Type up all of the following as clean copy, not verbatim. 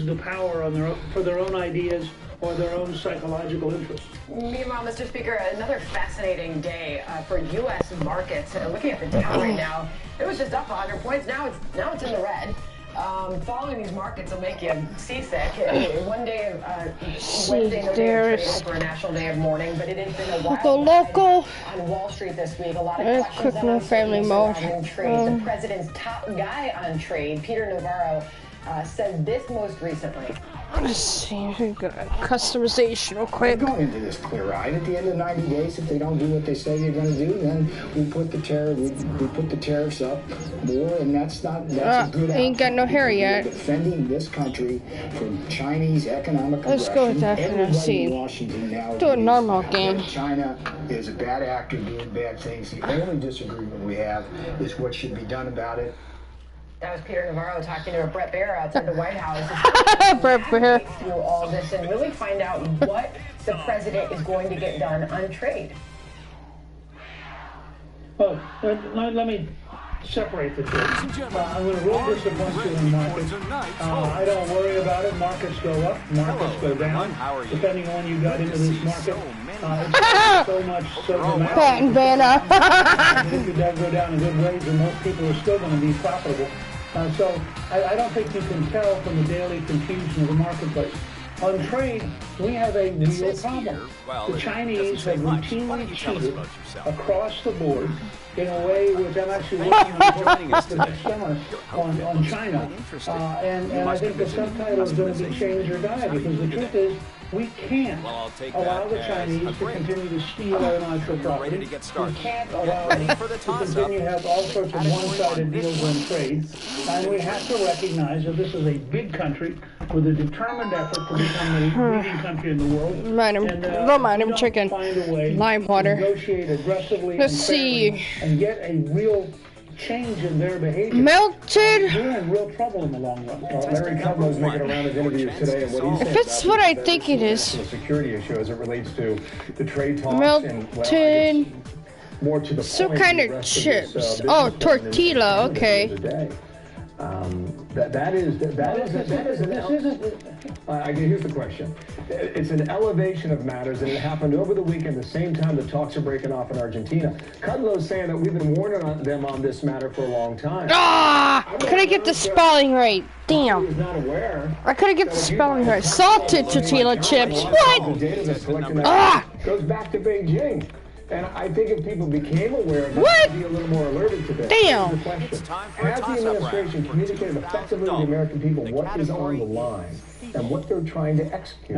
the power for their own ideas or their own psychological interests. Meanwhile, Mr. Speaker, another fascinating day for U.S. markets. Looking at the Dow right now, it was just up 100 points. Now it's in the red. Following these markets will make you seasick. One day of Wednesday, no day of trade for a national day of mourning, but it has been a wild ride on Wall Street this week. A lot of questions on family mode. Trade. The president's top guy on trade, Peter Navarro, said this most recently. Let's see, we got customization real quick. We're going into this clear-eyed. At the end of 90 days, if they don't do what they say they're going to do, then we put the tariffs up more, and that's a good ain't got no hair yet. We're defending this country from Chinese economic aggression. Let's go with that for the scene. Do a normal game. China is a bad actor doing bad things. The only disagreement we have is what should be done about it. That was Peter Navarro talking to Brett Baer outside the White House. Brett Baer. Through all this and really find out what the president is going to get done on trade. Well, let me separate the two. I'm going to real disappoint you in markets. I don't worry about it. Markets go up, markets go down, depending on when you got into this market. It's so dramatic. Pat and Vanna. It does go down in good ways, and most people are still going to be profitable. So I don't think you can tell from the daily confusion of the marketplace. On trade, we have a real problem. The Chinese have routinely cheated across the board in a way which I'm actually working on the next summer on China. And I think the subtitle is going to be Change or Die, because the truth is, we can't allow the Chinese to continue to steal our intellectual property. We can't allow them to continue to have all sorts of one-sided deals on trade. And we have to recognize that this is a big country with a determined effort to become the leading country in the world. Don't mind him, chicken. Lime water. Negotiate aggressively and get a real change in their behavior. Melted. We're in real trouble in the long run. Larry Kudlow's making a round of interviews today, and what he said if it's what I think it is. A security issue as it relates to the trade talks melted. And well, more to the some point, kind of chips. Oh, tortilla. Okay. Here's the question. It's an elevation of matters, and it happened over the weekend, the same time the talks are breaking off in Argentina. Kudlow's saying that we've been warning them on this matter for a long time. Could I get the spelling right? Damn. I couldn't get the spelling right. Salted tortilla chips. What? The data that's collecting goes back to Beijing. And I think if people became aware of that, they'd be a little more alerted to this. Damn. Has the administration communicated effectively to the American people what is on the line and what they're trying to execute?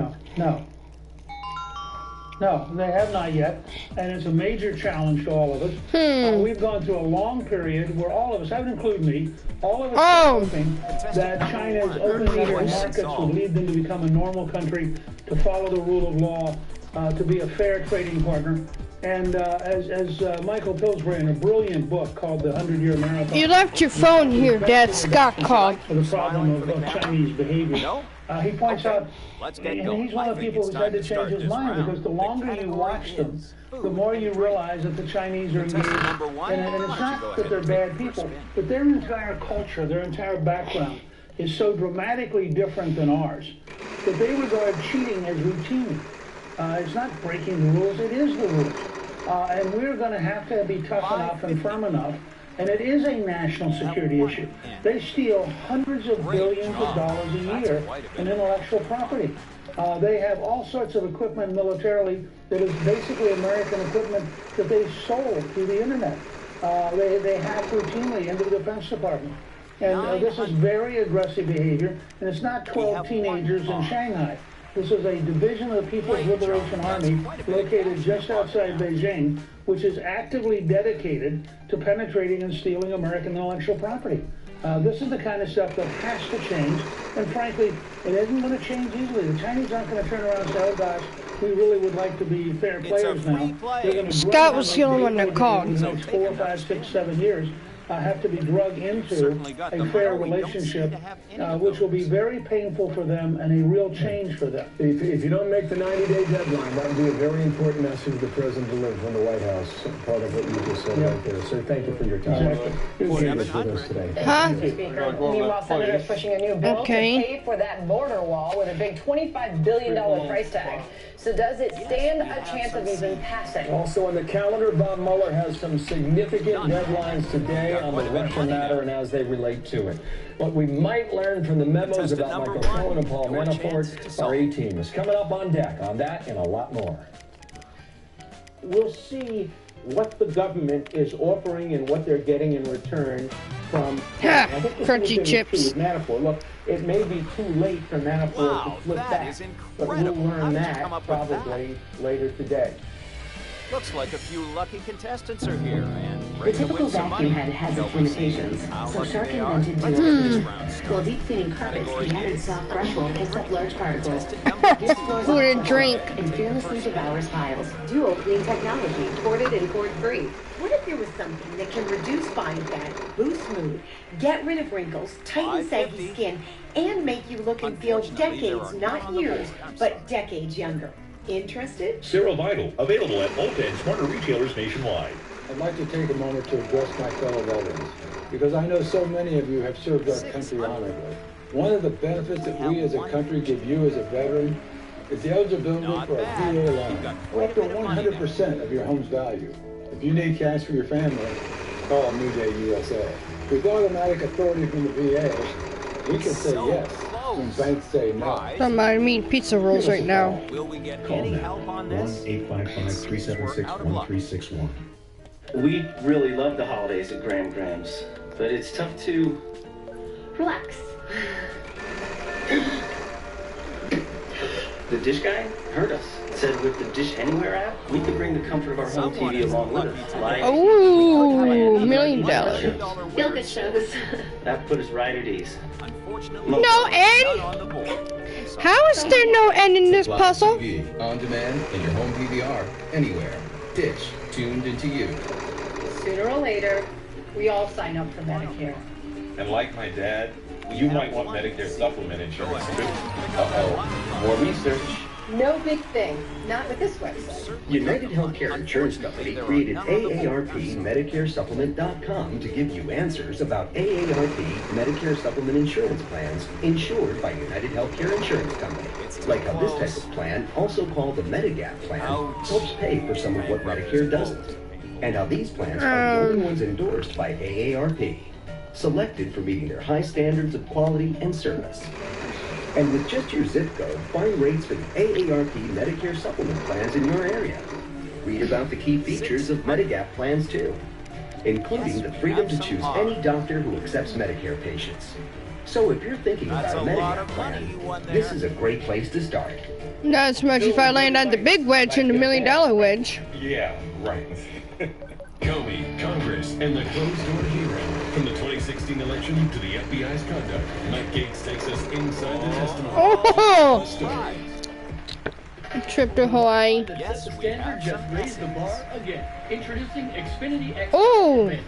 No, they have not yet, and it's a major challenge to all of us. We've gone through a long period where all of us, I would include me, all of us are hoping that China's opening up their markets would lead them to become a normal country, to follow the rule of law, to be a fair trading partner. And as Michael Pillsbury in a brilliant book called The 100-Year Marathon. You left your phone here, Dad. Scott called. For the problem of Chinese behavior. He points out, and he's one of the people who's had to change his mind, because the longer you watch them, the more you realize that the Chinese are engaged. And it's not that they're bad people, but their entire culture, their entire background is so dramatically different than ours that they regard cheating as routine. It's not breaking the rules, it is the rules. And we're going to have to be tough enough and firm enough. And it is a national security issue. They steal hundreds of billions of dollars a year in intellectual property. They have all sorts of equipment militarily that is basically American equipment that they sold through the internet. They hack routinely into the Defense Department. And this is very aggressive behavior. And it's not 12 teenagers in Shanghai. This is a division of the People's Liberation Army located just outside Beijing, which is actively dedicated to penetrating and stealing American intellectual property. This is the kind of stuff that has to change, and frankly, it isn't going to change easily. The Chinese aren't going to turn around and say, oh gosh, we really would like to be fair players now. Scott was the only one that called. In the next 4, 5, 6, 7 years. have to be drug into a fair relationship, which will be very painful for them and a real change for them. If you don't make the 90-day deadline, that would be a very important message the president delivers from the White House. Part of what you just said right there. Sir, thank you for your time. Good to this with us today. Huh? Meanwhile, senators pushing a new bill to pay for that border wall with a big $25 billion price tag. So does it stand a chance of even passing? Also on the calendar, Bob Mueller has some significant deadlines today on the Russian matter and as they relate to it. What we might learn from the memos about Michael Cohen and Paul Manafort, our A-team is coming up on deck on that and a lot more. We'll see what the government is offering and what they're getting in return from crunchy chips. Manafort. Look, it may be too late for Manafort to flip back, but we'll learn that probably later today. Looks like a few lucky contestants are here, and the typical vacuum head has its limitations, so Shark invented dual. While deep cleaning carpets, the added soft brush roll picks up large particles. What a drink! And fearlessly devours files. Dual clean technology, corded and cord-free. What if there was something that can reduce body fat, boost mood, get rid of wrinkles, tighten saggy skin, and make you look and feel decades, not years, but decades younger? Interested? Cyril Vital, available at Ulta and smarter retailers nationwide. I'd like to take a moment to address my fellow veterans, because I know so many of you have served our country honorably. One of the benefits that we as a country give you as a veteran is the eligibility for a VA loan, or up to 100% of your home's value. If you need cash for your family, call New Day USA. With automatic authority from the VA, we can say yes when banks say no. I'm eating pizza rolls right now. will we get any help on this? 1-855-376-1361. We really love the holidays at Graham Graham's, but it's tough to Relax. The dish guy heard us. Said with the Dish Anywhere app, we could bring the comfort of our home TV along with us. Ooh, $1 million. Feel good shows. That put us right at ease. No end? How is there no end in this puzzle? TV, on demand, in your home DVR, anywhere. Dish, tuned into you. Sooner or later, we all sign up for Medicare. And like my dad, you might want Medicare supplement insurance too. Uh-oh. More research. No big thing. Not with this website. United Healthcare Insurance Company created AARP MedicareSupplement.com to give you answers about AARP Medicare Supplement insurance plans insured by United Healthcare Insurance Company. Like how this type of plan, also called the Medigap plan, helps pay for some of what Medicare doesn't. And how these plans are the only ones endorsed by AARP, selected for meeting their high standards of quality and service. And with just your zip code, find rates for the AARP Medicare supplement plans in your area. Read about the key features of Medigap plans too, including the freedom to choose any doctor who accepts Medicare patients. So if you're thinking about a Medigap plan, this is a great place to start. Not as much if I land on the big wedge and the $1 million wedge. Yeah, right. Comey, Congress, and the closed-door hero. From the 2016 election to the FBI's conduct, Mike Gates takes us inside the testimony. Oh! A trip to Hawaii. Yes, the standard just raised the bar again. Introducing Xfinity X Advantage.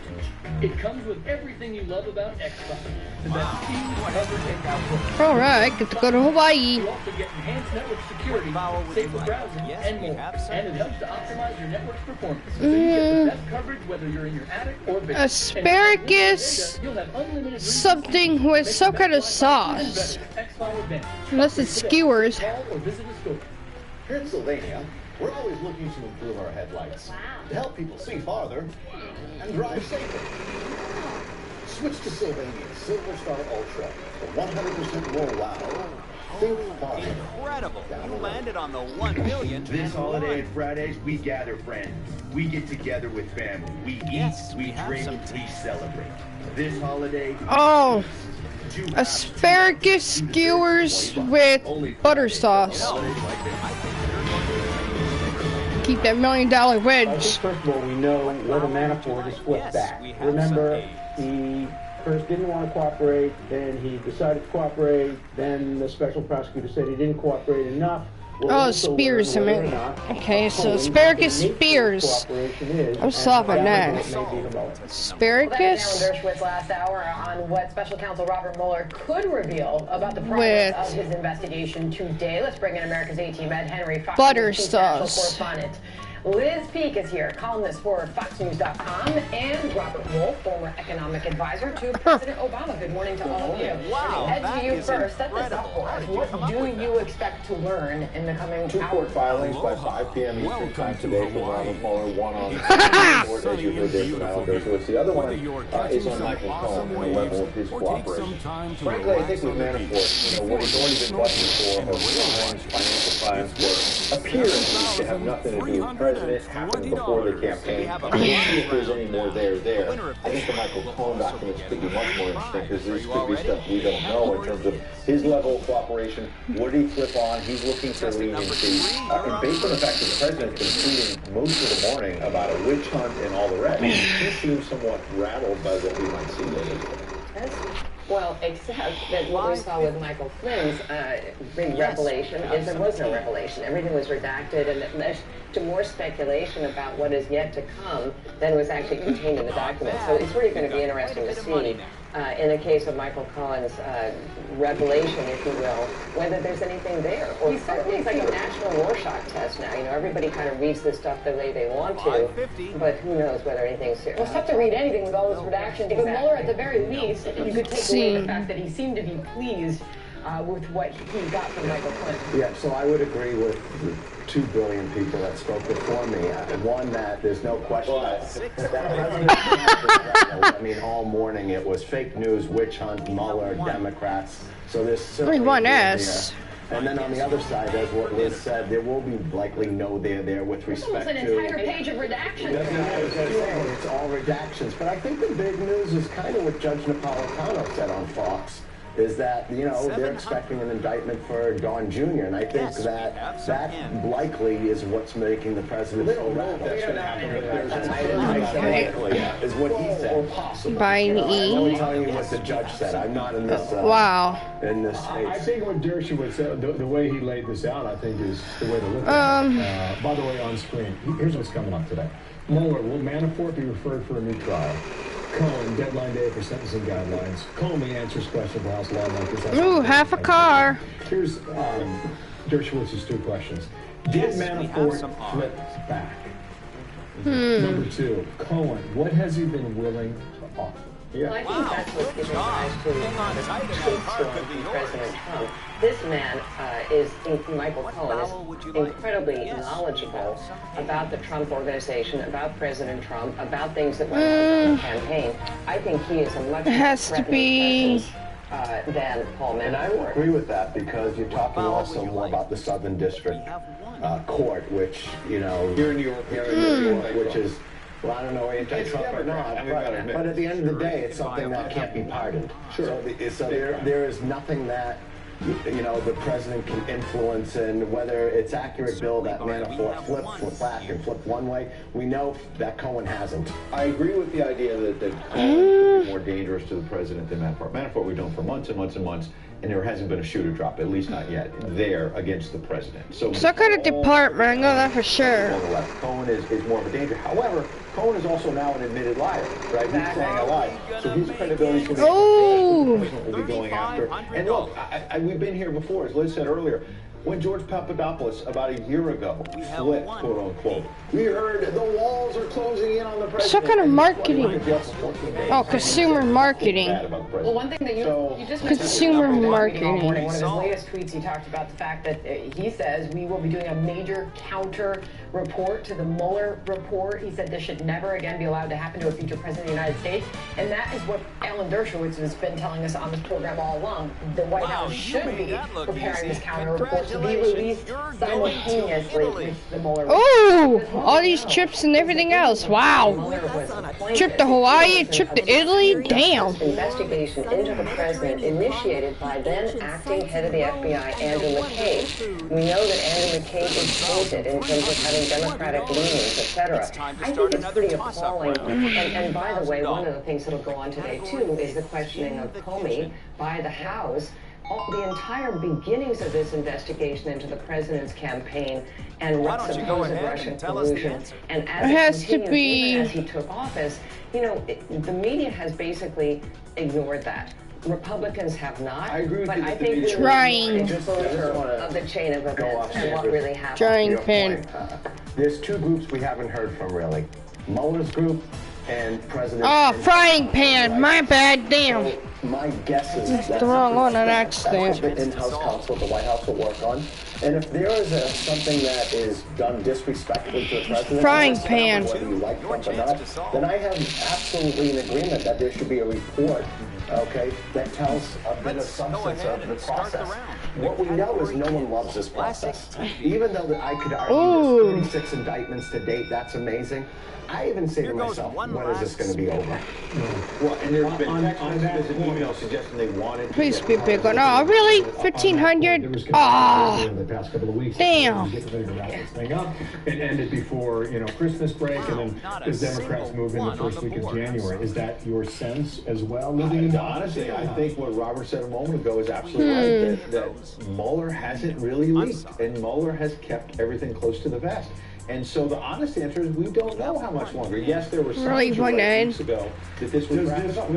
It comes with everything you love about Xbox. The best speed, coverage, and output. Alright, get to go to Hawaii. You also get enhanced network security, safer browsing, and more. And it helps to optimize your network's performance. So you get the best coverage whether you're in your attic or basement. Asparagus, something with some kind of sauce. Unless it's skewers. Pennsylvania, we're always looking to improve our headlights to help people see farther and drive safer. Switch to Sylvania's Silver Star Ultra for 100% more wow. Think farther. Incredible! You landed on the 1 million. This holiday and Fridays, we gather friends. We get together with family. We eat, we drink, we celebrate. This holiday. Oh, asparagus skewers with butter sauce. Keep that $1 million wedge. First of all, we know where the Manafort is flipped back. Remember, he first didn't want to cooperate, then he decided to cooperate, then the special prosecutor said he didn't cooperate enough, Oh, Spears, I mean. Okay, so Asparagus Spears. I'm stopping that. Asparagus? Alan Dershowitz last hour on what Special Counsel Robert Mueller could reveal about the progress of his investigation today. Let's bring in America's A-Team, Ed Henry, Fox News Chief National Correspondent. Liz Peek is here, columnist for FoxNews.com, and Robert Wolf, former economic advisor to President Obama. Good morning to all of you. Wow, Ed, to you first. Set this up for us. What do you expect to learn in the coming hours? 2 court filings by 5 p.m. Eastern Time today for Robert Mueller. One on the court, as you heard, David Alan Dershowitz. The other one is on Michael Cohen and the level of his cooperation. Frankly, I think with Manafort, what he's already been busted for are crimes, financial crimes, that appear to have nothing to do with the president, happened before the campaign. We'll see if there's any more there. I think the Michael Cohen documents could be much more interesting because this could be stuff we don't know in terms of his level of cooperation. What did he flip on? He's looking for leniency. And based on the fact that the president's been tweeting most of the morning about a witch hunt and all the rest, he seems somewhat rattled by what we might see later. Well, except that what we saw with Michael Flynn's big revelation is there was no revelation. Everything was redacted, and it led to more speculation about what is yet to come than was actually contained in the document. So it's really going to be interesting to see, in the case of Michael Cohen's revelation, if you will, whether there's anything there. Or it's like a national Rorschach test now. You know, everybody kind of reads this stuff the way they want to, but who knows whether anything's here. Well, it's tough to read anything with all those redactions. But Mueller, at the very least, you could take away the fact that he seemed to be pleased with what he got from Michael Flynn. Yeah, so I would agree with the 2 billion people that spoke before me. One, that there's no question that I mean, all morning it was fake news, witch hunt, Mueller, Democrats. So there's certainly one S. And then on the other side, as what Liz said, there will be likely no there with respect to... It's an entire page of redactions. It's all redactions. But I think the big news is kind of what Judge Napolitano said on Fox, is that, you know, they're expecting an indictment for Don Jr., and I think that likely is what's making the president so rattled. That's going to happen. Is what he said. Possible. By E. I'm telling you what the judge said. I'm not in this. Wow. In this. I think what Dershowitz said, the way he laid this out, I think is the way to look at it. By the way, on screen, here's what's coming up today. Mueller, will Manafort be referred for a new trial? Cohen, deadline day for sentencing guidelines. Comey answers questions for House lawmakers. Ooh, half a car. Here's Dershowitz's 2 questions. Did Manafort flip back? Number 2, Cohen, what has he been willing to offer? Well, I think that's what's giving rise to the hate from President Trump. This man Michael Cohen, is incredibly knowledgeable about the Trump organization, about President Trump, about things that went on in the campaign. I think he is a much more threatening presence than Paul Manafort. And I would agree with that because you're talking also more about the Southern District Court, which, you know, here in New York, which is... Well, I don't know anti-Trump or not, but at the end of the day, it's something that can't be pardoned. Sure. So there is nothing that, you know, the president can influence, and whether it's accurate, Bill, that Manafort flipped back and flipped one way, we know that Cohen hasn't. I agree with the idea that Cohen is more dangerous to the president than Manafort. Manafort we've known for months and months and months, and there hasn't been a shoe to drop, at least not yet, there against the president. So kind of department, I know that for sure. On the left, Cohen is more of a danger. However, Cohen is also now an admitted liar, right? He's saying a lie. So his credibility is going to be going after. And look, we've been here before, as Liz said earlier. When George Papadopoulos, about a year ago, flipped, quote unquote, we heard the walls are closing in on the president. What kind of marketing? Oh, consumer marketing. Well, one thing that you just mentioned, consumer marketing. One of his latest tweets, he talked about the fact that he says we will be doing a major counter report to the Mueller report. He said this should never again be allowed to happen to a future president of the United States. And that is what Alan Dershowitz has been telling us on this program all along. The White House should be preparing this counter report to be released simultaneously with the Mueller report. Oh, all these trips and everything else. Wow. Trip to Hawaii, trip to Italy. Damn. Investigation into the president initiated by then acting head of the FBI, Andrew McCabe. We know that Andrew McCabe is tainted in terms of having Democratic leanings, etc. I think it's pretty appalling. And by the way, one of the things that'll go on today, too, is the questioning of Comey by the House. the entire beginnings of this investigation into the president's campaign and Why don't you go supposed ahead Russian and tell us the collusion. answer? And It as has it to continues, be- even as he took office, you know, the media has basically ignored that. Republicans have not. I agree with but you I that the think media- we're Trying. of the chain of events and what really happened. Drying Your pan. point, there's two groups we haven't heard from really. Mueller's group and President. Oh, frying pan. My bad. Damn. So my guess is It's that's the wrong one on that's accident. what the in-house counsel, the White House will work on. And if there is something that is done disrespectfully to the president, Frying pan. whether you like Trump or not, then I have absolutely an agreement that there should be a report, okay, that tells a bit of substance of the process. What we know is no one loves this process. Even though I could argue there's 36 indictments to date, that's amazing. I even say to myself, when is this going to be over? Well, and there's been text messages and emails suggesting they wanted. Please be big on. Oh, really? 1,500? Ah. In the past couple of weeks, Damn. Get ready to wrap this thing up. It ended before, you know, Christmas break, and then the Democrats move in the first week of January. Is that your sense as well? Honestly, I think what Robert said a moment ago is absolutely right. That Mueller hasn't really leaked, and Mueller has kept everything close to the vest. And so the honest answer is we don't know how much longer. Yes, there were some Really, weeks ago that this was wrapped up.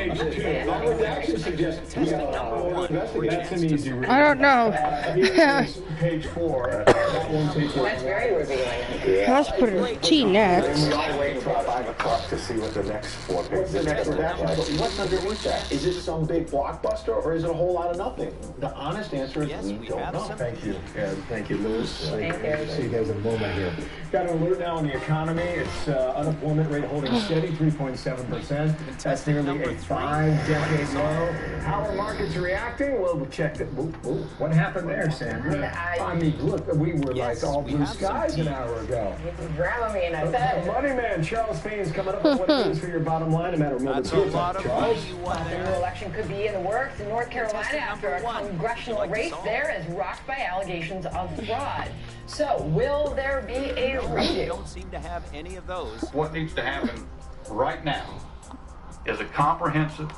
Reaction suggests we got a lot more investigation. That's an easy read. I don't know. Page 4. That won't take long. That's very revealing. Let's put a T next. We all wait until 5 o'clock to see what the next 4 pages is going to look like. What's underneath that? Is this some big blockbuster, or is it a whole lot of nothing? The honest answer is we don't know. Thank you. Thank you, Lewis. See you guys in a moment here. Got an alert now on the economy. It's unemployment rate holding steady, 3.7%. That's nearly a 5-decade low. How are markets reacting? Well, we'll check it. What happened there, Sandra? I mean, look, we were like all blue skies an hour ago. Dramamine, I The bet. money man, Charles Payne, is coming up with what it means for your bottom line. A matter of moments. Charles. The new election could be in the works in North Carolina after a congressional race there is rocked by allegations of fraud. So, will there be a redo? Don't seem to have any of those. What needs to happen right now is a comprehensive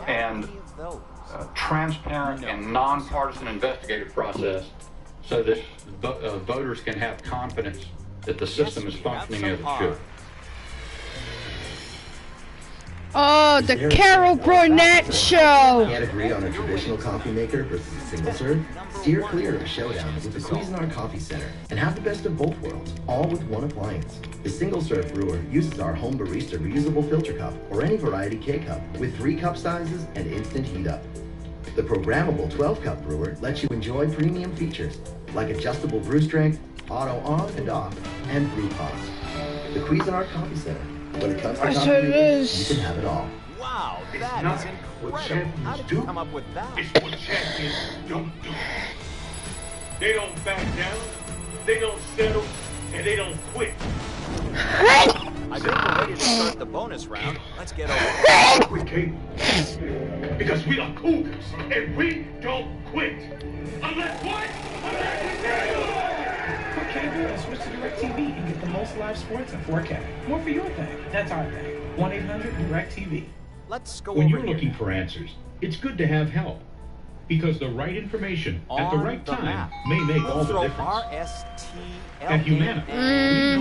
and transparent and nonpartisan investigative process so that voters can have confidence that the system is functioning as it should. Oh, the Carol Burnett show. Can't agree on a traditional coffee maker versus a single serve? Steer clear of a showdown with the Cuisinart Coffee Center and have the best of both worlds, all with one appliance. The single serve brewer uses our home barista reusable filter cup or any variety K-cup with 3 cup sizes and instant heat up. The programmable 12-cup brewer lets you enjoy premium features like adjustable brew strength, auto on and off, and brew pause. The Cuisinart Coffee Center. When it comes to coffee making, you can have it all. Wow, that is incredible. How did you come up with that? It's what champions don't do. They don't back down, they don't settle, and they don't quit. I think we're ready to start the bonus round. Let's get over it. We can't. Because we are Cougars, and we don't quit. Unless what? For cable, switch to DirecTV and get the most live sports in 4K. More for your thing. That's our thing. 1-800-DirecTV. Let's go When over you're here. looking for answers, it's good to have help. Because the right information at the right time may make all the difference. At Humana, we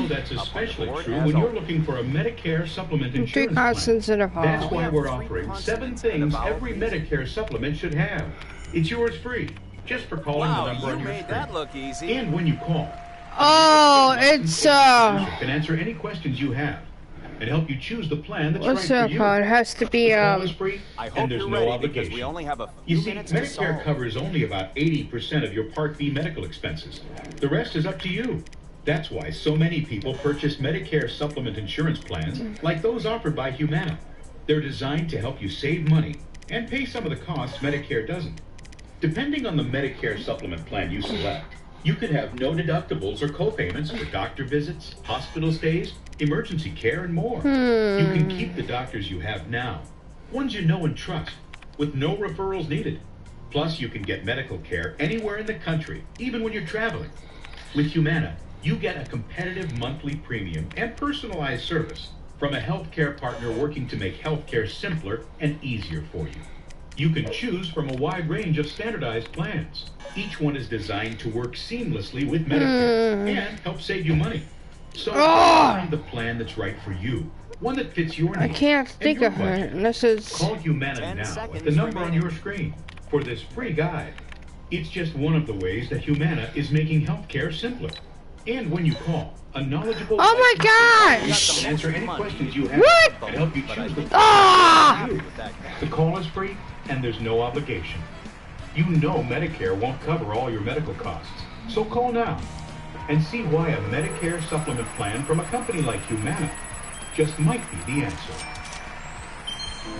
know that's especially true when you're looking for a Medicare supplement insurance plan. That's why we're offering 7 things every Medicare supplement should have. It's yours free, just for calling the number on your screen. That look easy. And when you call, Oh, it's can answer any questions you have and help you choose the plan that's what's right that for you. called? It has to be It's free, I hope and there's you're no ready obligation. because we only have a You few see, minutes to Medicare solve. covers only about 80% of your Part B medical expenses. The rest is up to you. That's why so many people purchase Medicare supplement insurance plans like those offered by Humana. They're designed to help you save money and pay some of the costs Medicare doesn't. Depending on the Medicare supplement plan you select, you could have no deductibles or co-payments for doctor visits, hospital stays, emergency care, and more. You can keep the doctors you have now, ones you know and trust, with no referrals needed. Plus, you can get medical care anywhere in the country, even when you're traveling. With Humana, you get a competitive monthly premium and personalized service, from a healthcare partner working to make healthcare simpler and easier for you. You can choose from a wide range of standardized plans. Each one is designed to work seamlessly with Medicare and help save you money. So find the plan that's right for you, one that fits your needs. I can't think of her unless it's... Call Humana now at the number on your screen for this free guide. It's just one of the ways that Humana is making healthcare simpler. And when you call, a knowledgeable... Oh my gosh! ...can answer any questions you have and help you choose the Ah! The call is free and there's no obligation. You know Medicare won't cover all your medical costs, so call now and see why a Medicare supplement plan from a company like Humana just might be the answer.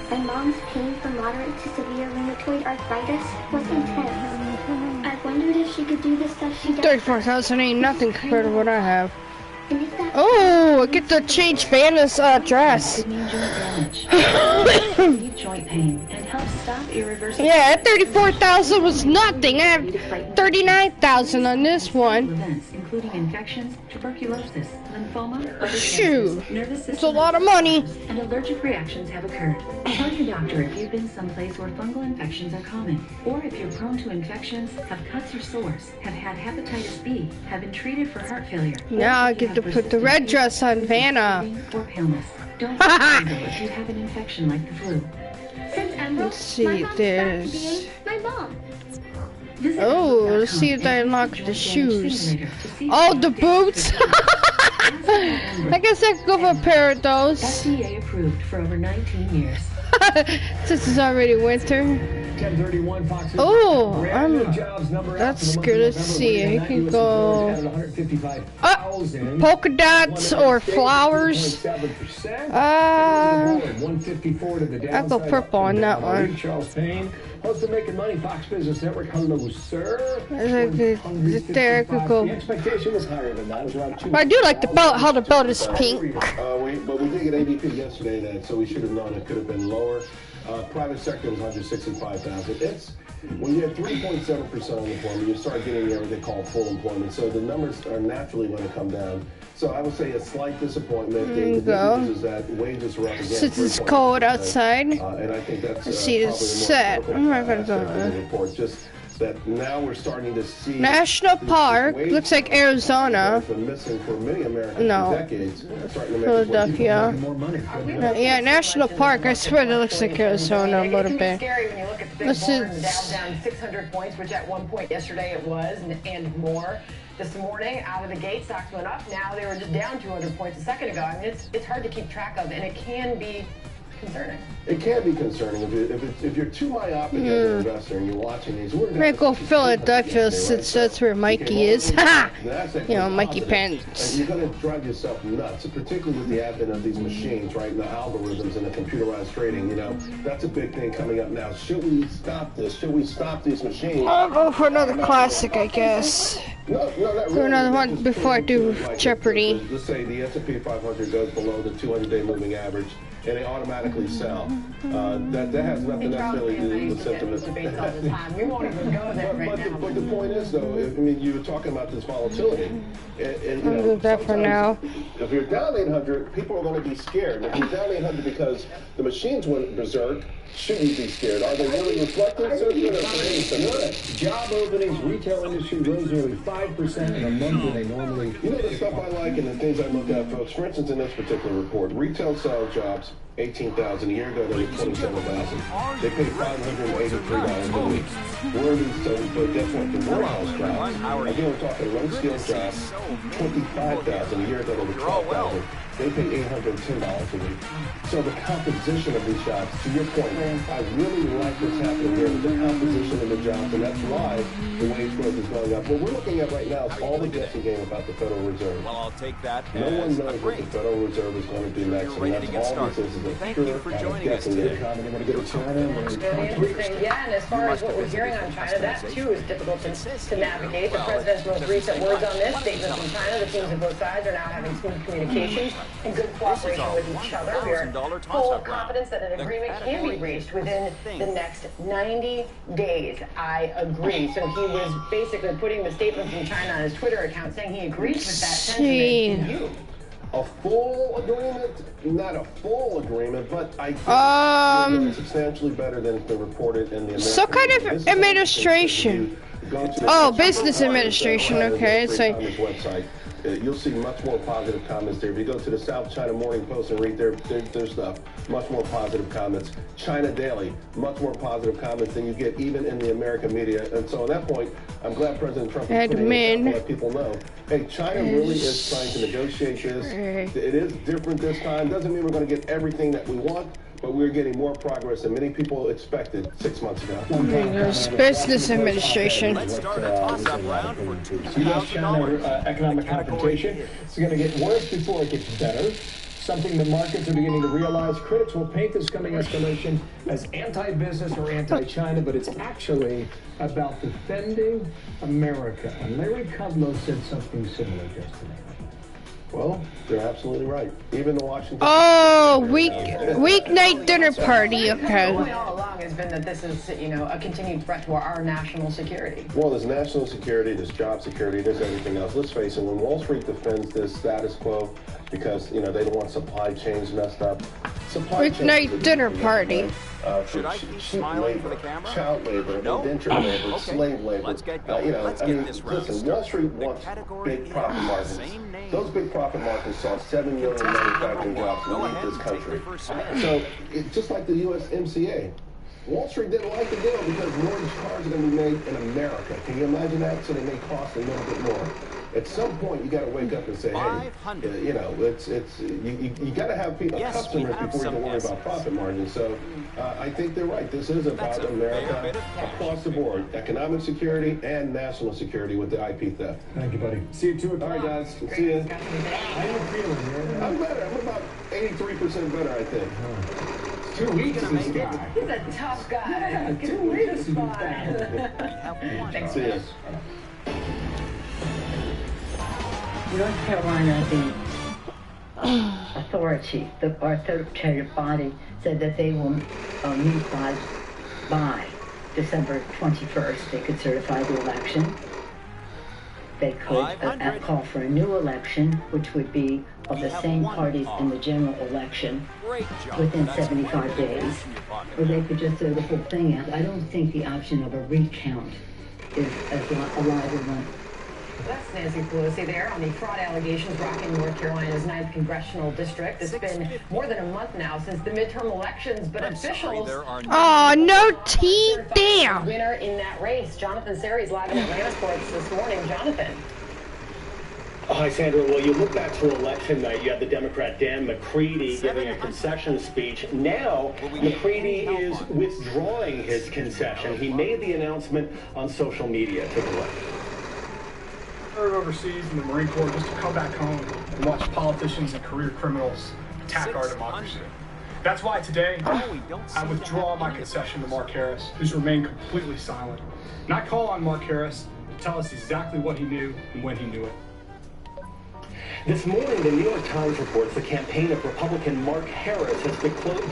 My mom's pain from moderate to severe rheumatoid arthritis was intense. I wondered if she could do the stuff she does. 34,000 ain't nothing compared to what I have. Oh, I get to change Vanna's dress. Joint pain and help stop irreversible. Yeah, 34,000 was nothing. I have 39,000 on this one. Events, including infections, tuberculosis, lymphoma, shoot, nervous system, it's a lot of money. And allergic reactions have occurred. Tell your doctor if you've been someplace where fungal infections are common, or if you're prone to infections, have cuts or sores, have had hepatitis B, have been treated for heart failure. Now I get to put the red dress on Vanna. Or paleness. Don't worry if you have an infection like the flu. Let's see if there's... My mom. Oh, let's see if I unlock the shoes. Oh, the boots! I guess I could go for a pair of those. FDA approved for over 19 years. Since it's already winter. 1031 Fox. Oh, that's good. Let's see. I can go polka dots or flowers. I'll go purple on that one. Charles Payne, host of Making Money, Fox Business Network. Hello, sir. There I could go. The expectation was higher than that. It was around 2. I do like the belt. How the belt is pink. But we did get ADP yesterday, so we should have known it could have been lower. Private sector was 165,000. It's when you have 3.7% unemployment, you start getting what they call full employment. So the numbers are naturally going to come down. So I would say a slight disappointment. There you go. Is that wages are up again. Since it's cold outside. And I think that's let's see the set. I'm not gonna go. Report. Just that now we're starting to see National Park looks like Arizona. Missing for many Americans no, for decades, Philadelphia. Yeah, National Park. I swear that looks like Arizona a little bit. Scary when you look at the big bar and Dow down 600 points, which at one point yesterday it was, and more. This morning, out of the gate, stocks went up. Now they were just down 200 points a second ago. I mean, it's hard to keep track of, and it can be concerning. It can be concerning if you're too myopic as an investor and you're watching these. We're gonna go Philadelphia since that's where Mikey is. Ha! You know, Mikey Pence. And you're going to drive yourself nuts, particularly with the advent of these machines, right? And the algorithms and the computerized trading. You know, that's a big thing coming up now. Should we stop this? Should we stop these machines? I'll go for another classic, I guess. No, not really. Or another one before I do Jeopardy. Let's say the S&P 500 goes below the 200-day moving average, and they automatically sell. That has nothing necessarily to do with sentiment. We won't even go there but the point is, though, I mean, you were talking about this volatility. And you I'll do that for now. If you're down 800, people are going to be scared. If you're down 800 because the machines went berserk, should we be scared? Are they really reflecting something? Job openings, retail industry rose nearly 5% in a month when they normally... You know the stuff I like and the things I look at, folks? For instance, in this particular report, retail sales jobs, 18,000. A year ago, they were 27,000. They paid $583 a week. Where these but guess what? The warehouse jobs, again, we're talking low-skill jobs, 25,000. A year ago, they were 12,000. They pay $810 a week. So the composition of these jobs, to your point, I really like what's happening here with the composition of the jobs, and that's why the wage growth is going up. What we're looking at right now is all the guessing game about the Federal Reserve. Well, I'll take that. No one knows what the Federal Reserve is going to do next, and that's all this is a pure guessing game. Yeah, and as far as what we're hearing on China, that too is difficult to navigate. The president's most recent words on this, statements from China, the teams of both sides are now having smooth communications and good cooperation with each other. We are full confidence that an agreement can be reached within the next 90 days. I agree. So he was basically putting the statement from China on his Twitter account saying he agrees with that sentiment. A full agreement? Not a full agreement, but I think it's substantially better than has been reported in the American some kind of administration. Oh, business administration. Okay, so. Website. You'll see much more positive comments there. If you go to the South China Morning Post and read their stuff, much more positive comments. China Daily, much more positive comments than you get even in the American media. And so at that point, I'm glad President Trump is putting it out to let people know, hey, China really is trying to negotiate this. It is different this time. Doesn't mean we're going to get everything that we want, but we're getting more progress than many people expected 6 months ago. Business administration. U.S. China economic confrontation is going to get worse before it gets better. Something the markets are beginning to realize. Critics will paint this coming escalation as anti-business or anti-China, but it's actually about defending America. And Larry Kudlow said something similar yesterday. Well, they're absolutely right. Even the Washington... Oh, weeknight dinner party, okay. All along has been that this is, a continued threat to our national security. Well, there's national security, there's job security, there's everything else. Let's face it, when Wall Street defends this status quo because, they don't want supply chains messed up. Weeknight dinner party. Should I keep smiling for the camera? Child labor, indentured labor, slave labor. Let's get going. Listen, Wall Street wants big profit margins. Those big profit margins saw 7 million manufacturing jobs leave this country. So, just like the USMCA, Wall Street didn't like the deal because mortgage cars are going to be made in America. Can you imagine that? So they may cost a little bit more. At some point, you got to wake up and say, hey, you got to have people, customers before you can worry about profit margins. So I think they're right. This is about America across the board, economic security and national security with the IP theft. Thank you, buddy. See you 2 o'clock. All right, guys. See you. How are you feeling, man? I'm better. I'm about 83% better, I think. 2 weeks this guy. He's a tough guy. Yeah, 2 weeks is Thanks, See you. North Carolina, the authority, our authoritative body, said that they will meet by December 21st. They could certify the election. They could call for a new election, which would be of the same parties in the general election within 75 days. Or they could just throw the whole thing out. I don't think the option of a recount is a live one. That's Nancy Pelosi there on the fraud allegations rocking North Carolina's 9th congressional district. It's been more than a month now since the midterm elections, but officials... Oh, no tea, damn! ...winner in that race. Jonathan Seri's live in Atlanta Sports this morning. Jonathan. Hi, Sandra. Well, you look back to election night, you had the Democrat Dan McCready giving a concession speech. Now, McCready is withdrawing his concession. He made the announcement on social media. Take a look. Overseas in the Marine Corps just to come back home and watch politicians and career criminals attack our democracy. That's why today I withdraw my concession to Mark Harris, who's remained completely silent. And I call on Mark Harris to tell us exactly what he knew and when he knew it. This morning, the New York Times reports the campaign of Republican Mark Harris has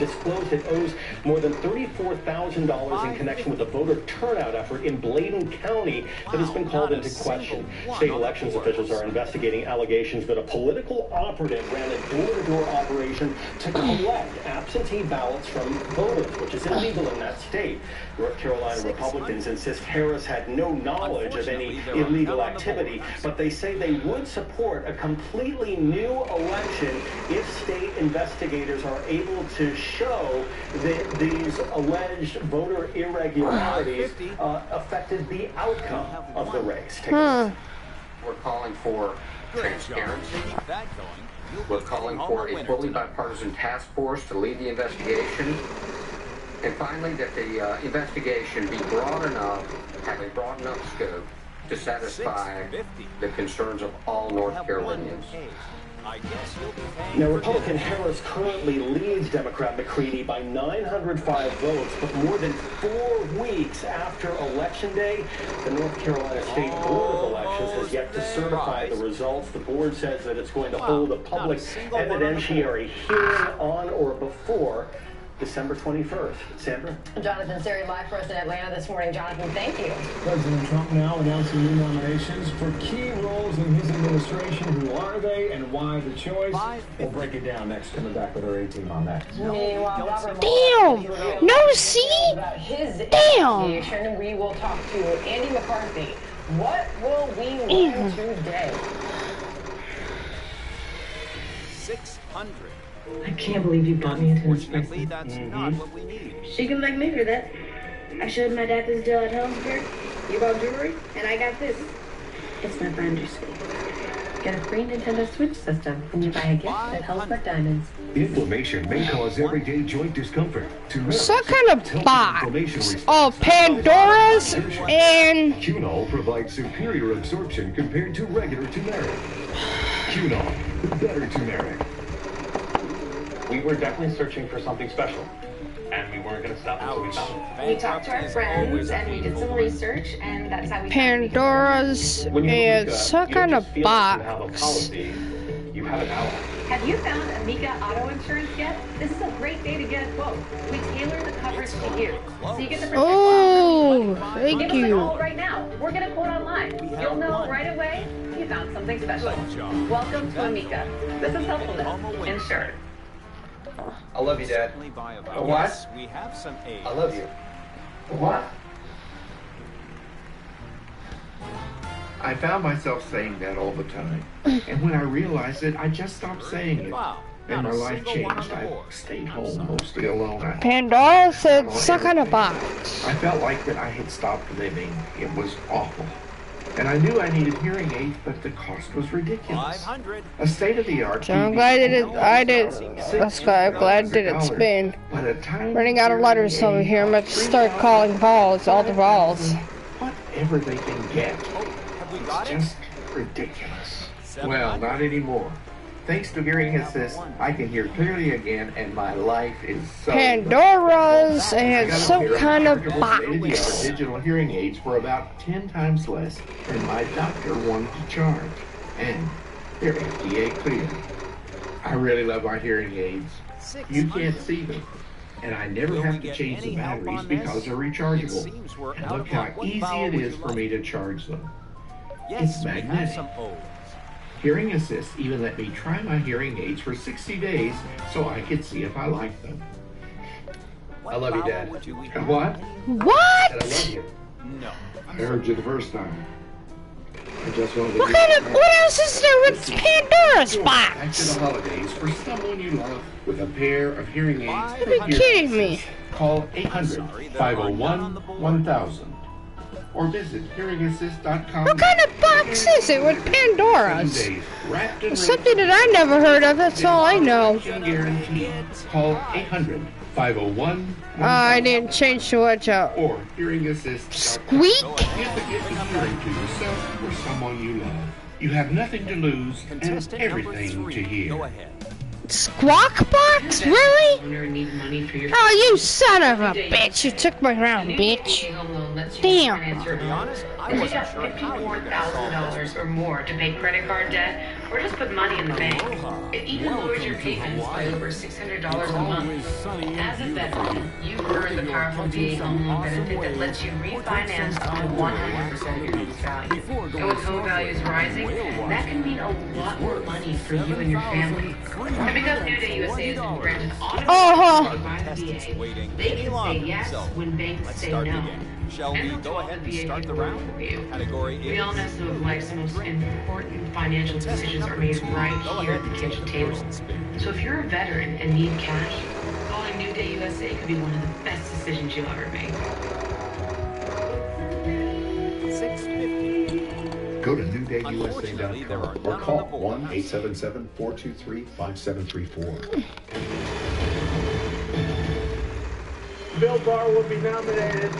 disclosed it owes more than $34,000 in connection with a voter turnout effort in Bladen County that has been called into question. State elections officials are investigating allegations that a political operative ran a door-to-door operation to collect absentee ballots from voters, which is illegal in that state. North Carolina Republicans insist Harris had no knowledge of any illegal activity, but they say they would support a completely new election if state investigators are able to show that these alleged voter irregularities affected the outcome of the race. We're calling for transparency. We're calling for a fully bipartisan task force to lead the investigation. And finally, that the investigation be broad enough, have a broad enough scope to satisfy the concerns of all North Carolinians. Now, Republican Harris currently leads Democrat McCready by 905 votes, but more than 4 weeks after Election Day, the North Carolina State Board of Elections has yet to certify the results. The board says that it's going to hold a public evidentiary hearing on or before December 21st. Sandra? Jonathan Siri live for us in Atlanta this morning. Jonathan, thank you. President Trump now announcing new nominations for key roles in his administration. Who are they and why the choice? We'll break it down next. Coming back with our A-team on that. Meanwhile, Robert Damn! Mueller No, see? about his Damn! investigation. We will talk to Andy McCarthy. What will we learn today? 600. I can't believe you bought me a tennis Unfortunately, bracelet. that's not what we need. She can make me do that. I showed my dad this deal at home here. You bought jewelry, and I got this. It's my finder's fee. Get a free Nintendo Switch system when you buy a gift that helps with diamonds. Inflammation may cause everyday joint discomfort. Some kind of box. Oh, Pandora's and... Qunol provides superior absorption compared to regular turmeric. Qunol, better turmeric. We were definitely searching for something special, and we weren't going to stop until we found it. We talked to our friends, and we did some research, and that's how we Pandora's and some kind of box. You have an ally. Have you found Amica Auto Insurance yet? This is a great day to get a quote. We tailor the coverage to you, so you get the protection. Oh, thank Give us a you. call right now. We're going to quote online. You'll know right away you found something special. Welcome to Amica. This is helpfulness insured. I love you, Dad. What? What? We have some A's. I love you. What? I found myself saying that all the time. And when I realized it, I just stopped saying it. Wow. And my Not a life single one changed. on the I board. stayed home mostly alone. Pandora's and some kind of box. I felt like that I had stopped living. It was awful. And I knew I needed hearing aids, but the cost was ridiculous. 500. A state-of-the-art So I'm glad it did. That's glad. I'm glad it didn't spin. Running out of letters over here. I'm about to start calling balls. All the balls. Whatever they can get. It's just ridiculous. Well, not anymore. Thanks to hearing assist, I can hear clearly again, and my life is so. Pandora's and some kind of box. Digital hearing aids for about 10 times less than my doctor wanted to charge, and they're FDA cleared. I really love my hearing aids. You can't see them, and I never have to change the batteries because they're rechargeable. And look how easy it is for me to charge them. It's magnetic. Hearing Assist even let me try my hearing aids for 60 days so I could see if I like them. I love you, Dad. What? What? I love you. No. I heard you the first time. I just wanted to What kind of? What else is there with Pandora's Back to box? the holidays for someone you love with a pair of hearing aids. You're kidding me. Call 800-501-1000 or visit hearingassist.com. What kind of box is it with Pandora's? It's something that I never heard of. That's all I know. Call 800-501-1000 I didn't change the watch out. or hearingassist.com. Squeak? Get the hearing to yourself or someone you love. You have nothing to lose and everything to hear. Squawk box? Really? Need money for your Oh, you son of a bitch! You took my round, bitch. Damn. To be honest, I If you wasn't got sure how you were going to solve this. $54,000 or more to pay credit card debt, or just put money in the bank, it even lowers your payments by over $600 a month. As a veteran, you've earned the powerful VA home loan benefit that lets you refinance up to 100% of your home's value. And with home values rising, that can mean a lot more money for you and your family. And because New Day USA has been granted automatic by the VA, they can say yes when banks say no. Shall we go ahead and start the round? Category We all know some of life's most important financial decisions are made right here at the kitchen table. So if you're a veteran and need cash, calling New Day USA could be one of the best decisions you'll ever make. Go to newdayusa.com or call 1-877-423-5734. Bill Barr will be nominated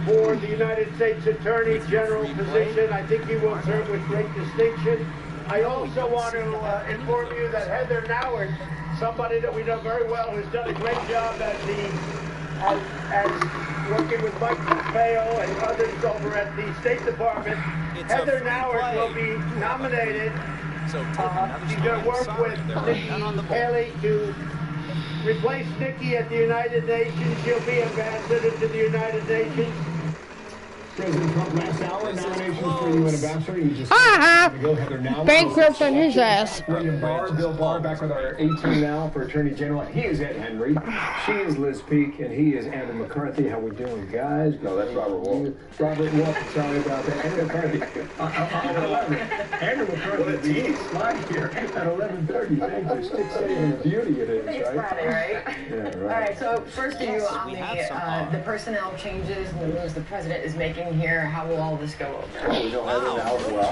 for the United States Attorney General position. I think he will serve with great distinction. I also want to inform you that Heather Nauert, somebody that we know very well, who's done a great job as working with Mike Pompeo and others over at the State Department. Heather Nauert will be nominated. She's going to work with Nikki Haley to replace Nikki at the United Nations. She'll be ambassador to the United Nations. President Trump last hour nominations for UN ambassador. You just go Heather now. Bankrupt on his ass. William Barr, Bill Barr, back with our 18 now for Attorney General. He is Ed Henry. She is Liz Peek, and he is Andrew McCarthy. How we doing, guys? No, that's Robert Wolf. Robert Wolf. Sorry about that. Andrew McCarthy. Andrew McCarthy. What a tease. Live here at 11:30. Thank you. 6 a.m. Beauty it is, right? It's Friday, right? Yeah, right. All right. So first, to you on the personnel changes and the moves the president is making here. How will all this go over? Well, we know Heather now as well.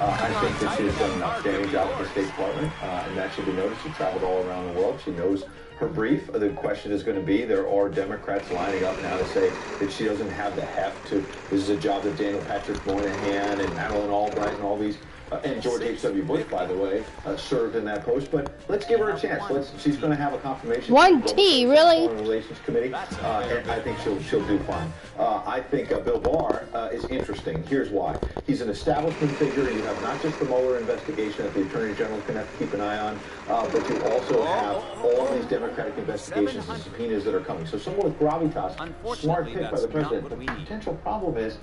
I think that she has done an outstanding job at the State Department, and that should be noticed. She traveled all around the world. She knows her brief. The question is going to be, there are Democrats lining up now to say that she doesn't have the heft to, this is a job that Daniel Patrick Moynihan and Madeleine Albright and all these, and George H.W. Bush, by the way, served in that post. But let's give her a chance. She's going to have a confirmation. 1T, really? Foreign Relations Committee, and I think she'll do fine. I think Bill Barr is interesting. Here's why. He's an establishment figure. You have not just the Mueller investigation that the Attorney General can have to keep an eye on, but you also have all these Democratic investigations and subpoenas that are coming. So someone with gravitas, smart pick by the president. The potential problem is,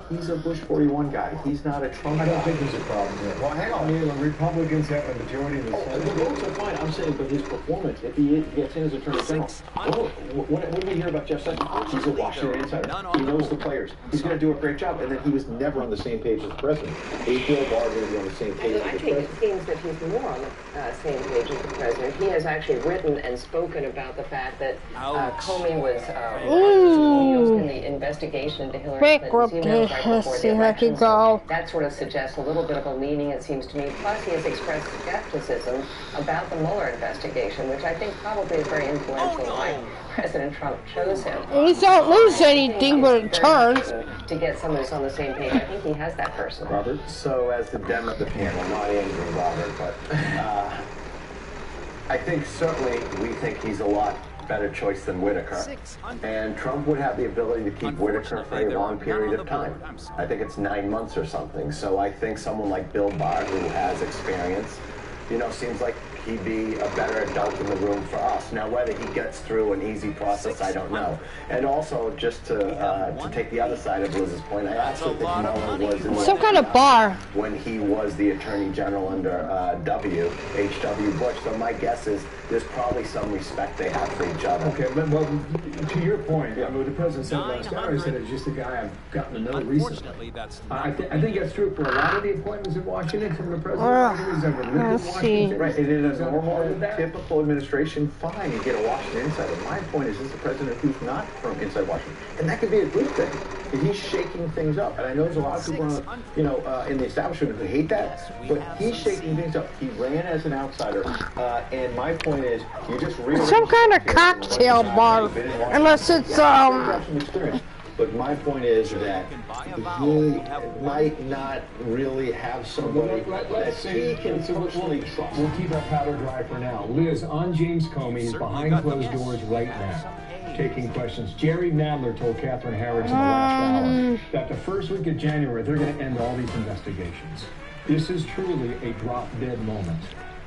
he's a Bush 41 guy. He's not a Trump guy. I don't think there's a problem here. Well, hang on. I mean, the Republicans have a majority in the Senate. The votes are fine. I'm saying, but his performance, if he gets in as Attorney General, what did we hear about Jeff Sessions? He's a Washington insider. He knows the players. He's going to do a great job. And then he was never on the same page as the president. Is Bill Barr going to be on the same page as the president? I think it seems that he's more on the same page as the president. He has actually written and spoken about the fact that Comey was in the investigation into Hillary Clinton's emails right before the election. That sort of suggests a little bit of a leaning, it seems to me. Plus, he has expressed skepticism about the Mueller investigation, which I think probably is very influential why President Trump chose him. He don't lose anything but it turns. To get someone who's on the same page, I think he has that person. Robert? So, as the Dem of the panel, not Andrew Robert, but I think certainly we think he's a lot better choice than Whitaker. And Trump would have the ability to keep Whitaker for a long period of time. I think it's 9 months or something. So I think someone like Bill Barr, who has experience, seems like he'd be a better adult in the room for us. Now, whether he gets through an easy process, I don't know. And also, just to take the other side of Liz's point, I actually think Mueller was in some kind of bar when he was the Attorney General under H.W. Bush. So my guess is there's probably some respect they have for each other. Okay, but well, to your point, what the president said last hour, he said it's just a guy I've gotten to know recently. I think that's true for a lot of the appointments in Washington from the president. Let's see. Right, and in a normal, typical administration, fine, you get a Washington insider. My point is, this is a president who's not from inside Washington, and that could be a good thing. And he's shaking things up, and I know there's a lot of people, in the establishment who hate that, but he's shaking things up. He ran as an outsider, and my point is, you just realize some kind of cocktail bar, unless it's But my point is that he might not really have somebody that he can personally trust. We'll keep our powder dry for now. Liz, on James Comey, he's behind closed doors right now, taking questions. Jerry Nadler told Catherine Harris in the last hour that the first week of January, they're going to end all these investigations. This is truly a drop-dead moment.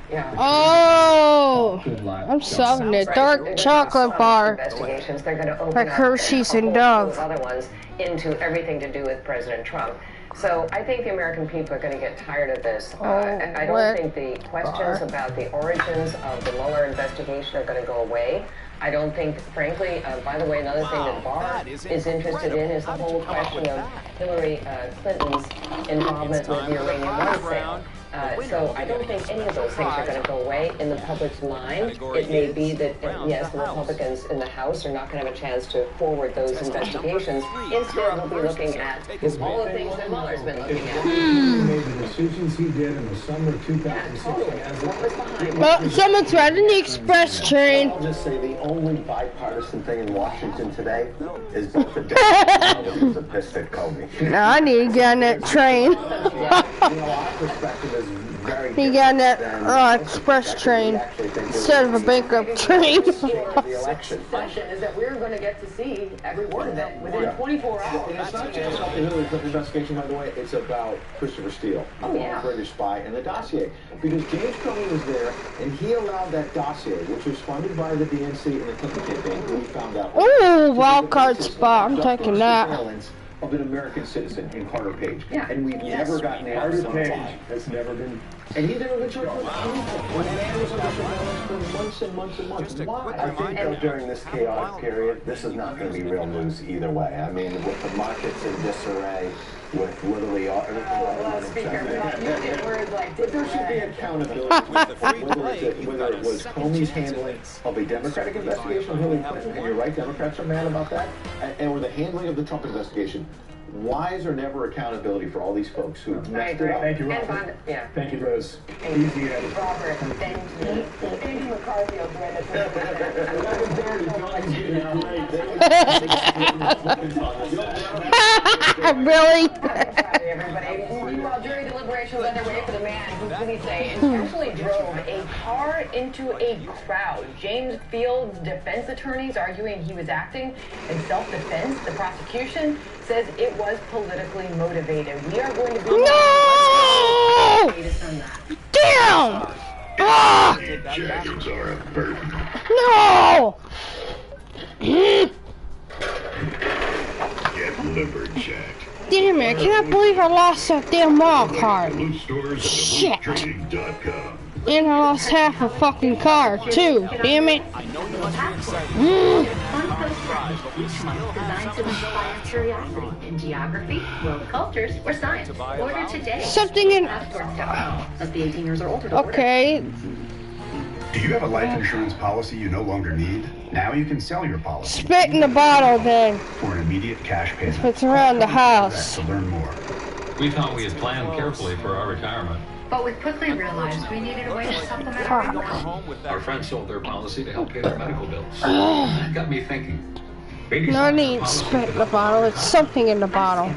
Yeah. Oh, I'm sucking a dark chocolate bar, Investigations. They're going to open like Hershey's and Dove. Other ones into everything to do with President Trump. So I think the American people are going to get tired of this. I don't think the questions about the origins of the Mueller investigation are going to go away. I don't think, frankly, by the way, another thing that Barr is interested in is the whole question of Hillary Clinton's involvement with the uranium one sale. So I don't think any of those things are going to go away in the public's mind. It may be that, yes, the Republicans in the House are not going to have a chance to forward those investigations. Instead, we'll be looking at all the things that Mueller's been looking at. He made the decisions he did in the summer of 2016. Well, someone's riding the express train. I'll just say the only bipartisan thing in Washington today is both the Democrats and Republicans are pissed at Comey. No, I need to get on that train. Our perspective is very very He got different that than express train actually think instead of a bankrupt train. the election. Session is that we're going to get to see every word of it within 24 hours. And it's not just about the Hillary Clinton investigation, by the way. It's about Christopher Steele, the former British spy, and the dossier. Because James Comey was there, and he allowed that dossier, which was funded by the DNC and the Clinton campaign, who we found out. Ooh, wild card spot. I'm taking that. Of an American citizen in Carter Page. Yeah. And we've never gotten the answer. Carter Page has never been. And he's never been charged with anything. When a man was under surveillance for months and months and months. Why? I think during this chaotic period, this is not going to be real news either way. I mean, with the markets in disarray, with literally all everything. But there should be accountability. Whether it was Comey's handling of a Democratic investigation of Hillary Clinton, and you're right, Democrats are mad about that, or the handling of the Trump investigation. Why is there never accountability for all these folks who messed it up? Thank you, Robert. Thank you, Rose. Easy edit. Robert, thank you. Andy McCarthy will join Really? Meanwhile, jury deliberations underway for the man who, police say, intentionally drove a car into a crowd. James Field's defense attorneys arguing he was acting in self-defense. The prosecution says it was politically motivated. We are going to be Damn! Jackets are a burden. No! Get lumberjacked. Damn it, I cannot believe I lost that damn wild card. Shit. And I lost half a fucking car, too. Damn it. Designed to inspire curiosity in geography, world cultures, or science. Order today. Something in... Must be 18 years or older to Okay. Do you have a life insurance policy you no longer need? Now you can sell your policy. Spit in the bottle, then. For an immediate cash payment. It's around the house. To learn more. We thought we had planned carefully for our retirement. But we quickly realized we needed a way to supplement our income. Our friends sold their policy to help pay their medical bills. That got me thinking. No need spit in the bottle. It's something in the bottle.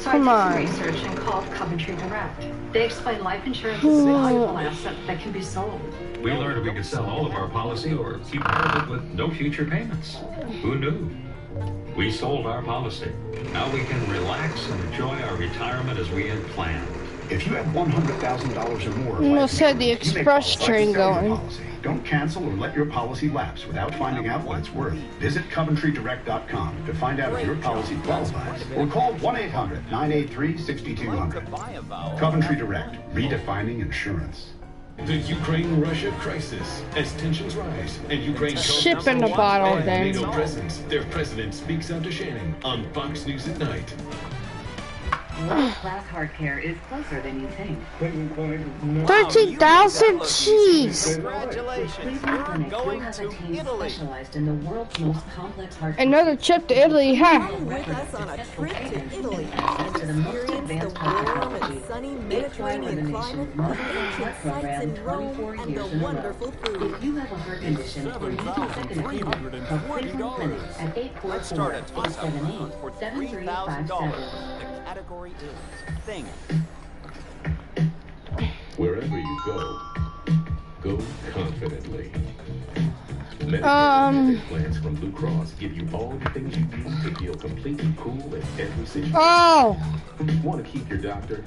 Come on. Research and called Coventry Direct. They explain life insurance is a valuable asset that can be sold. We learned we could sell all of our policy or keep part of it with no future payments. Who knew? We sold our policy. Now we can relax and enjoy our retirement as we had planned. If you have $100,000 or more, Almost had the express train going. Don't cancel or let your policy lapse without finding out what it's worth. Visit CoventryDirect.com to find out if your policy qualifies, or call 1-800-983-6200. Coventry Direct, redefining insurance. The Ukraine-Russia crisis. As tensions rise and Ukraine ship in the bottle, then. NATO presence, their president speaks out to Shannon on Fox News at Night. World-class heart care is closer than you think. 13,000? Jeez. Congratulations. You're going to Italy. Specialized in the world's most complex heart. Another trip to Italy, huh? With us on a trip to Italy. Experience the warm and sunny Mediterranean climate, ancient sites in Rome, and the wonderful food. If you have a heart condition or you need a second opinion, call Cleveland Clinic at 844-878-7357. Category is thing. Wherever you go, go confidently. Medicare plans from Blue Cross give you all the things you need to feel completely cool in every situation. Oh! Want to keep your doctor?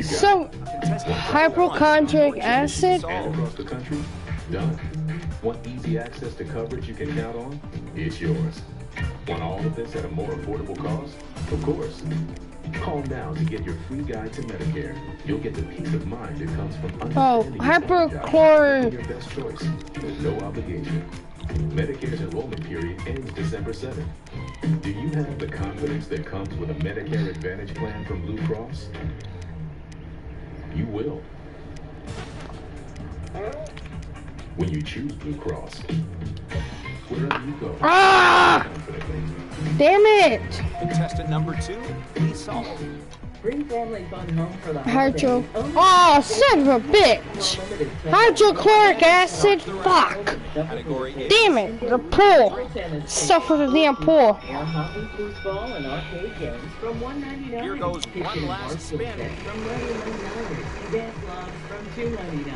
So, hypochondriac acid? All across the country? Done. Want easy access to coverage you can count on? It's yours. Want all of this at a more affordable cost? Of course. Call now to get your free guide to Medicare. You'll get the peace of mind that comes from understanding your best choice. There's no obligation. Medicare's enrollment period ends December 7th. Do you have the confidence that comes with a Medicare Advantage plan from Blue Cross? You will. When you choose Blue Cross. wherever you go. Ah! Damn it! Contestant number 2, please solve. Bring family fun home for the Hydro. holidays. Oh, son of a bitch! Hydrochloric acid? Fuck! Damn it! The pool! Stuff with the damn pool. And Motley foosball and arcade games from $1.99. Here goes one last spin. From $99. Dance logs from $2.99.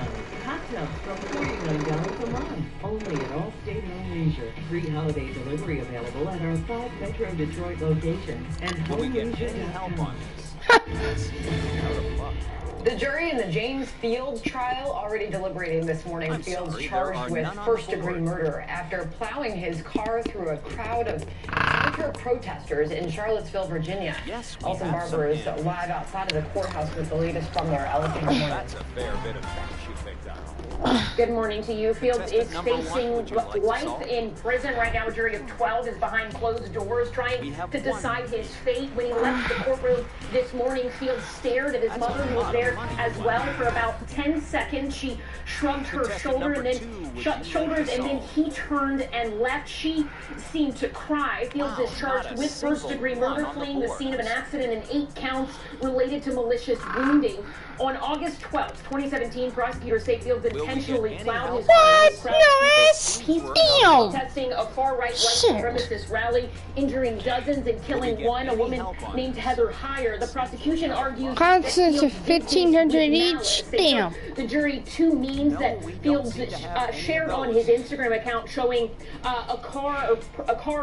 Hot tubs from $49 a month. Only at Allstate Home Leisure. Free holiday delivery available at our 5 Metro Detroit locations and Can we get any HomeLeisure.com. help on this? The jury in the James Fields trial already deliberating this morning. Fields charged with first-degree murder after plowing his car through a crowd of temperature protesters in Charlottesville, Virginia. Alton Barber is live outside of the courthouse with the latest from there. Alex, good morning. That's a fair bit of trash you picked up. Good morning to you. Fields is facing life in prison right now. A jury of 12 is behind closed doors trying to decide his fate. When he left the courtroom this morning, Fields stared at his mother, who was there as well, for about 10 seconds. She shrugged her shoulder and then shoulders, and then he turned and left. She seemed to cry. Fields is charged with first-degree murder, fleeing the scene of an accident, and 8 counts related to malicious wounding. On August 12th, 2017, prosecutors say Fields intentionally plowed his car. Protesting a far-right white supremacist rally, injuring dozens and killing one, a woman named Heather Heyer. The prosecution argues Constance of 1,500 each. Damn. The jury, 2 memes that Fields shared on his Instagram account showing a car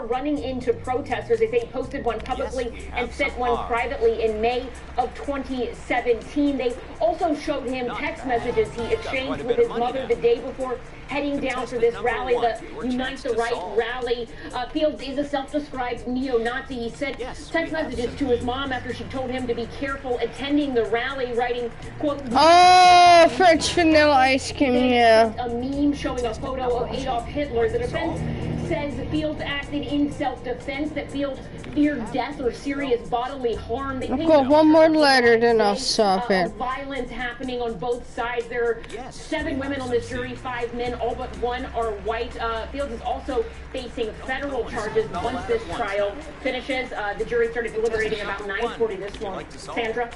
running into protesters. They say he posted one publicly and sent one privately in May of 2017. They also showed him text messages he exchanged with his mother the day before heading down for this rally, the Unite the Right rally. Fields is a self-described neo-Nazi. He sent text messages to his mom after she told him to be careful attending the rally, writing, quote, oh, French vanilla ice cream, yeah. A meme showing a photo of Adolf Hitler. The defense says Fields acted in self-defense, that Fields feared death or serious bodily harm. I've got one more letter, then I'll stop it. Violence happening on both sides. There are 7 women on this jury, 5 men, all but 1 are white. Fields is also facing federal charges once this trial finishes. The jury started deliberating about 9:40 this morning. Sandra?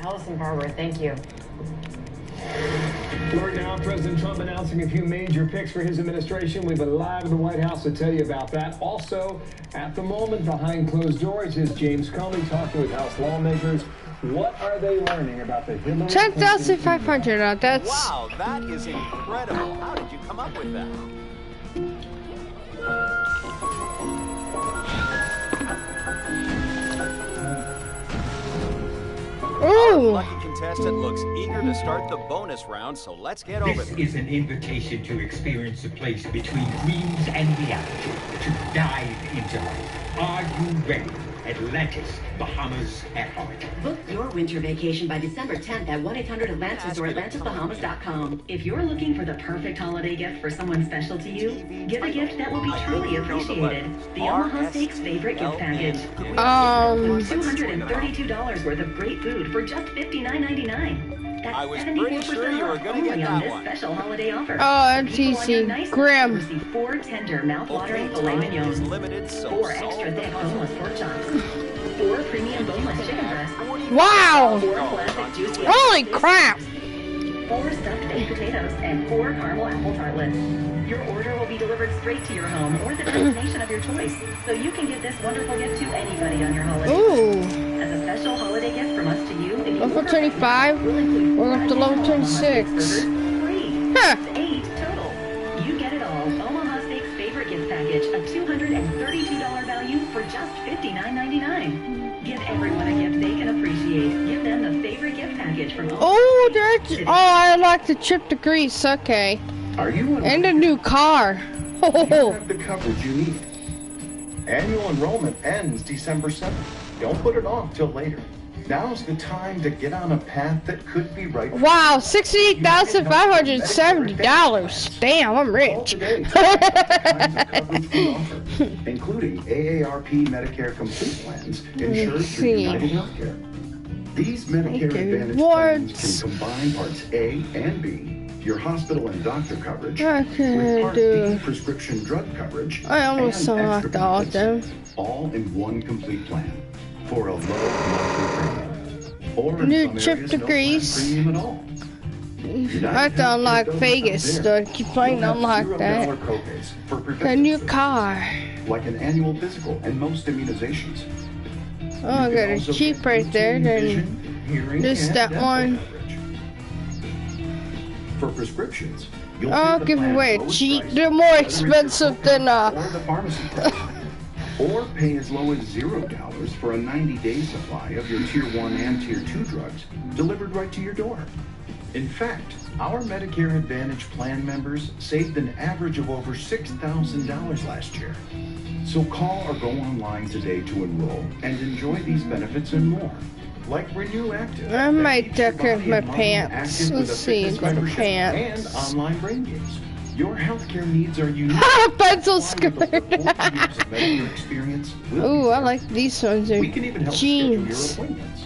Allison Barber, thank you. Right now, President Trump announcing a few major picks for his administration. We've been live in the White House to tell you about that. Also, at the moment, behind closed doors, is James Comey talking with House lawmakers. What are they learning about the Hillary 10,500. That's... Wow, that is incredible. How did you come up with that? Ooh. Our lucky contestant looks eager to start the bonus round, so let's get over This is an invitation to experience a place between dreams and reality, to dive into life. Are you ready? Atlantis, Bahamas at heart. Book your winter vacation by December 10th at 1-800-ATLANTIS or AtlantisBahamas.com. If you're looking for the perfect holiday gift for someone special to you, give a gift that will be truly appreciated. The Omaha Steaks Favorite Gift Package. $232 worth of great food for just $59.99. That's I was pretty sure you were going to get that one. Special holiday offer. Oh, that's easy. Graham. Receive 4 tender mouth-watering filet mignons, limited, so 4 extra thick boneless pork chops, 4 premium boneless chicken breasts. Wow! 4 classic juicy Holy crap! 4 stuffed baked potatoes, and 4 caramel apple tartlets. Your order will be delivered straight to your home or the destination of your choice, so you can give this wonderful gift to anybody on your holiday. Ooh. As a special holiday gift from us to you, if you Level 25, we're up to level 26. free. Huh. 8 total. You get it all. Omaha Steaks Favorite Gift Package, a $232 value for just $59.99. Give everyone a gift they can appreciate. Give them the favorite gift package from Omaha. Oh, that's... Oh, I like the trip to Greece. Okay. Are you And a new car. You have the coverage you need. Annual enrollment ends December 7th. Don't put it off till later. Now's the time to get on a path that could be right. Wow, $68,570. Damn, I'm rich. Including AARP Medicare Complete plans insured through United Healthcare. These Medicare Advantage plans can combine parts A and B, your hospital and doctor coverage, I with can Part do. D prescription drug coverage, I almost and extra unlocked all of them. benefits, all in one complete plan for a low monthly premium. Or in New some trip areas, to no Greece. plan premium at all. I have to unlock Vegas, so I keep trying to unlock that. $0 copays for A preventive new services, car. like an annual physical and most immunizations. Oh, I got a Jeep right there. Then there's that one. For prescriptions, you'll I'll pay the give plan's away a lowest Jeep. price, They're more whether it's expensive than or the pharmacy price. Or pay as low as $0 for a 90-day supply of your Tier 1 and Tier 2 drugs delivered right to your door. In fact, our Medicare Advantage plan members saved an average of over $6,000 last year. So call or go online today to enroll and enjoy these benefits and more. Like Renew Active. I might that keeps your decorate body my and mind pants. active with Let's a see, fitness go to membership pants. And online brain games. Your healthcare needs are unique. Pencil skirt. Medicare experience will Ooh, be I like these ones. They're We can even help schedule your jeans. appointments.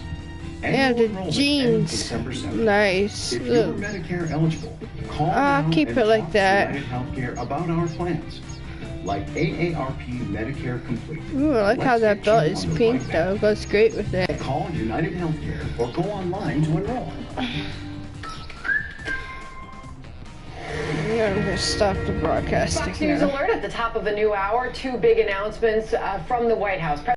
Yeah, Annual the enrollment ends jeans. December 7th. Nice. If you're Look. Medicare eligible, call I'll now keep and it like talk to that. United Healthcare about our plans, like AARP Medicare Complete. Ooh, I like how Let's that get belt you is on the pink right though. It goes great with it. path. Call United Healthcare or go online to enroll. I'm gonna stop the broadcasting Fox News now. alert at the top of the new hour. Two big announcements from the White House.